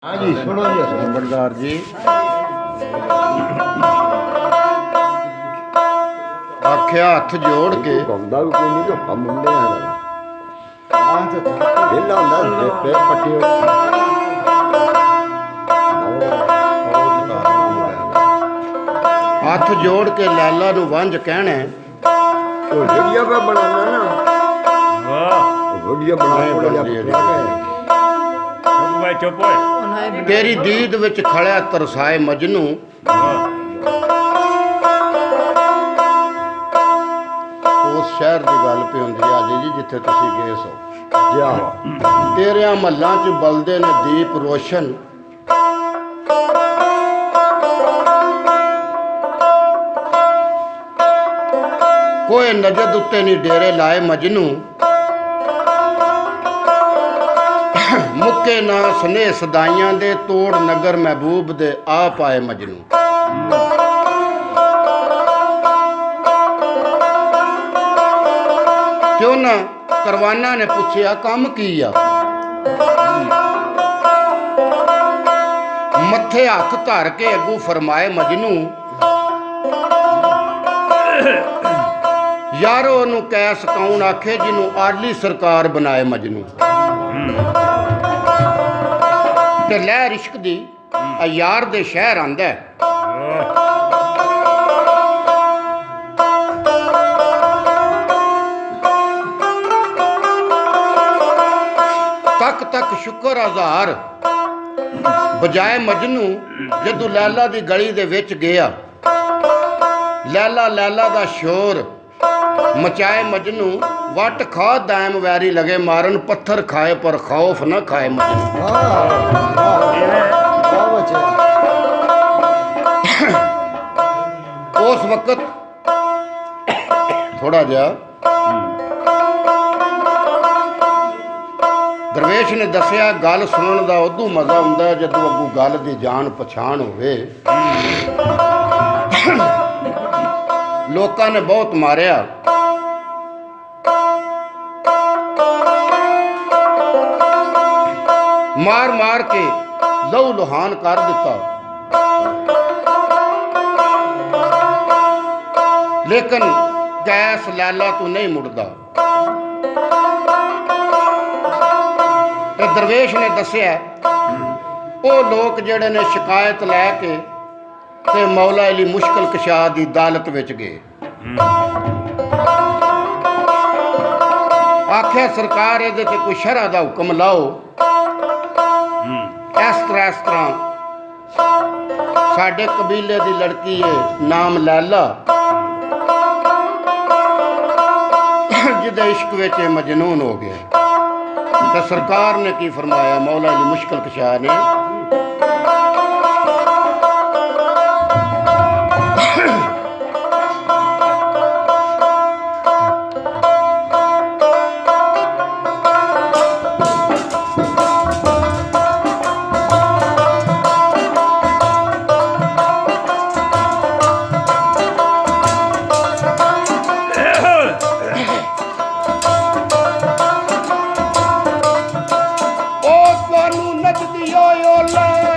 हाँ जी सुनो जी नंबरदार जी आख्या हथ जोड़ के गौंदा भी कोई नहीं तो हम मुंडे हैं वेला होंदा पे पट्टी हथ जोड़ के लाला नू वंज कहना तो वीडियो पे बनाना ना वीडियो बना चुप होए तेरी दीद विच खड़िया तरसाए मजनू उस शहर की गल पे होंदी आज जी जिथे तुसी गए सो जा तेरिया महलों च बलदे ने दीप रोशन कोई नजद उत्ते नहीं डेरे लाए मजनू मुक्के ना स्नेह सदाइयां दे तोड़ नगर महबूब दे आ पाए मजनू क्यों ना करवाना ने पूछया काम की आ मथे हथ धर के अगू फरमाए मजनू यारो ओनू कैस कौन आखे जिन्हों आली सरकार बनाए मजनू ते लहर इश्क दी यार दे शहर आंदा है तक तक शुक्र हजार बजाए मजनू जदों लैला दी गली दे विच गया लैला लैला दा शोर मचाए मजनू वट खा दायम वैरी लगे मारन पत्थर खाए पर खौफ न खाए मजनू उस वक्त थोड़ा जा दरवेश ने दसिया गल सुनने का उदू मजा आउंदा जदों अगू गल की जान पछाण होवे लोकां ने बहुत मारिया मार मार के लहू लुहान कर दिता लेकिन कैस लैला तू नहीं मुड़दा ते दरवेश ने दसिया वो लोग जेड़े ने शिकायत लैके ते मौला अली मुश्किल कशा दी अदालत विच गए आख्या सरकार इहदे ते कोई शरह दा हुक्म लाओ इस तरह साडे कबीले दी लड़की है नाम लैला जिहदे इश्क विच मजनून हो गया तो सरकार ने की फरमाया मौला अली मुश्किल कशा ने ओ नचदी ओए ओले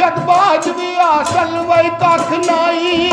ਸ਼ਤਬਾਜ ਵੀ ਆਸਲ ਵਈ ਕੱਖ ਨਾਈ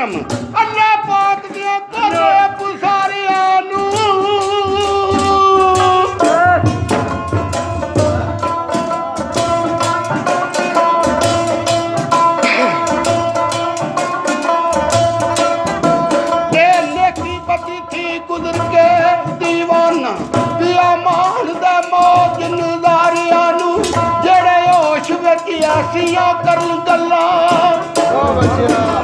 ਅੱਲਾ ਪਾਕ ਦੀਆਂ ਕਰੇ ਪੁਸਾਰਿਆਂ ਨੂੰ ਇਹ ਨੇਕੀ ਬਦੀ ਥੀ ਗੁਜ਼ਰ ਕੇ ਦੀਵਾਨਾ ਪਿਆ ਮਾਨ ਦਾ ਮੌਜ ਨਜ਼ਾਰਿਆਂ ਨੂੰ ਜਿਹੜੇ ਹੋਸ਼ ਵਿੱਚ ਆਸੀਆਂ ਕਰਨ ਗੱਲਾਂ ਓ ਬੱਚਿਆ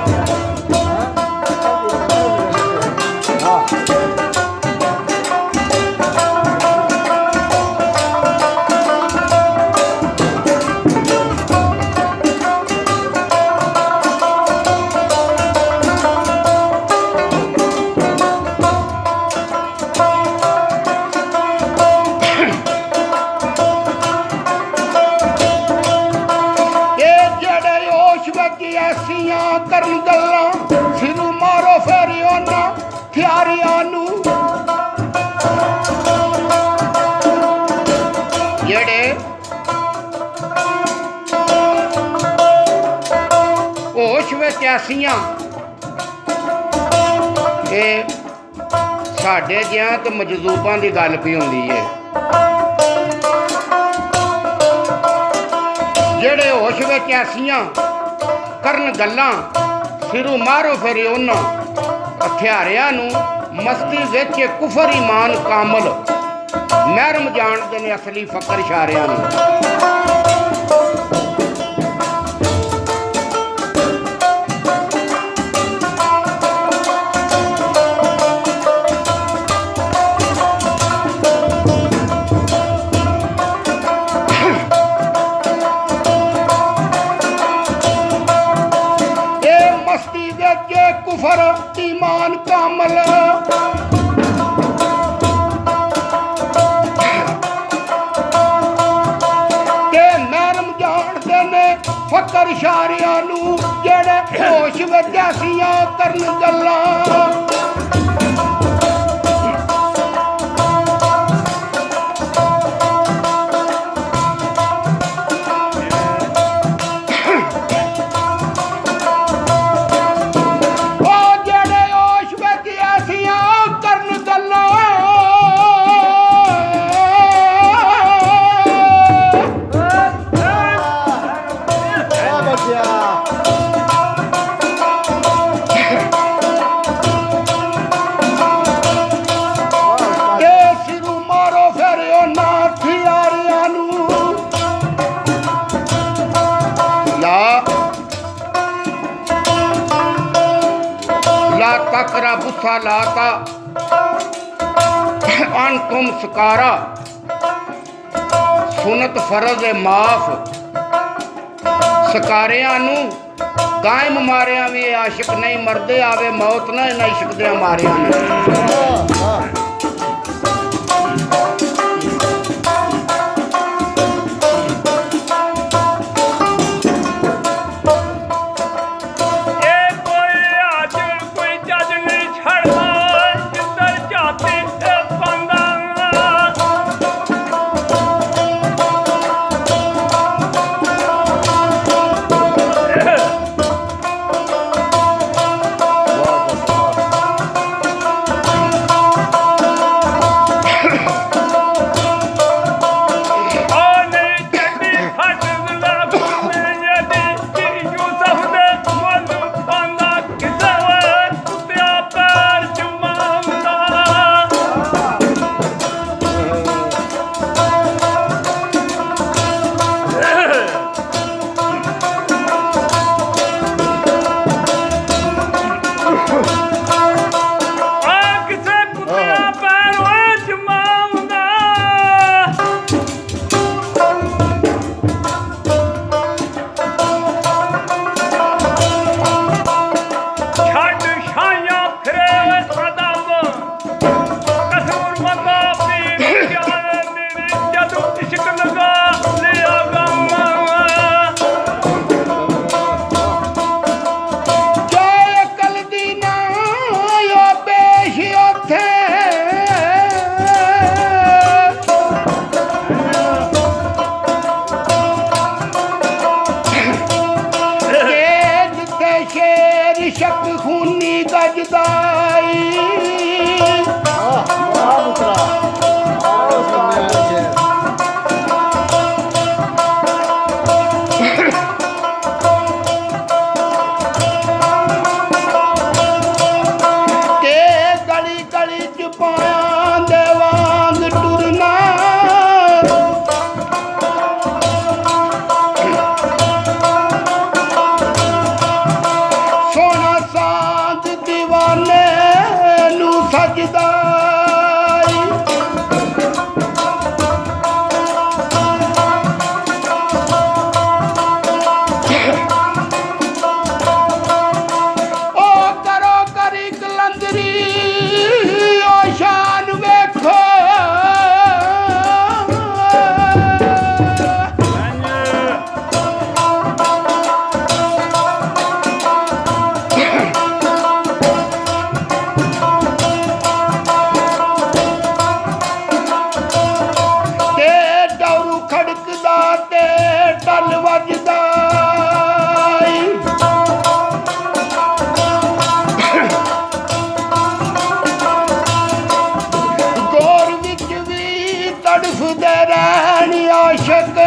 ਐਸੀਆਂ ਕਰਨ ਗੱਲਾਂ ਸਿਰ ਮਾਰੋ ਫੇਰ ਉਹਨਾਂ ਥਿਆਰਿਆਂ ਨੂੰ ਜਿਹੜੇ ਹੋਸ਼ ਵਿੱਚ ਐਸੀਆਂ ਇਹ ਸਾਡੇ ਜਿਹਾਂ ਤੇ ਮਜਜ਼ੂਬਾਂ ਦੀ ਗੱਲ ਵੀ ਹੁੰਦੀ ਹੈ ਜਿਹੜੇ ਹੋਸ਼ ਵਿੱਚ ਐਸੀਆਂ ਕਰਨ ਗੱਲਾਂ ਸਿਰੋਂ ਮਾਰੋ ਫਿਰ ਉਹਨਾਂ ਹਥਿਆਰਿਆਂ ਨੂੰ ਮਸਤੀ ਵਿੱਚ ਕੁਫਰ ਈਮਾਨ ਕਾਮਲ ਮਹਿਰਮ ਜਾਣਦੇ ਨੇ ਅਸਲੀ ਫਕਰ ਇਸ਼ਾਰਿਆਂ ਨੂੰ ਕੁਫਰ ਈਮਾਨ ਕਾਮਲ ਤੇ ਮਹਿਰਮ ਜਾਣਦੇ ਨੇ ਫਕਰ ਇਸ਼ਾਰਿਆਂ ਨੂੰ ਜਿਹੜੇ ਹੋਸ਼ ਵਿੱਚ ਐਸੀਆਂ ਕਰਨ ਗੱਲਾਂ तकरा बुस्सा लाता अन तुम सकारा सुनत फरज माफ सकारियां नू कायम मारिया भी आशिक नहीं मरदे आवे मौत ना इन्हां इश्क दे मारिया ने ਲਮਕਦਾ ਤੇ ਢਲ ਵੱਜਦਾ ਈ। ਗੌਰ ਵਿੱਚ ਵੀ ਤੜਫਦੇ ਰਹਿਣ ਆਸ਼ਕ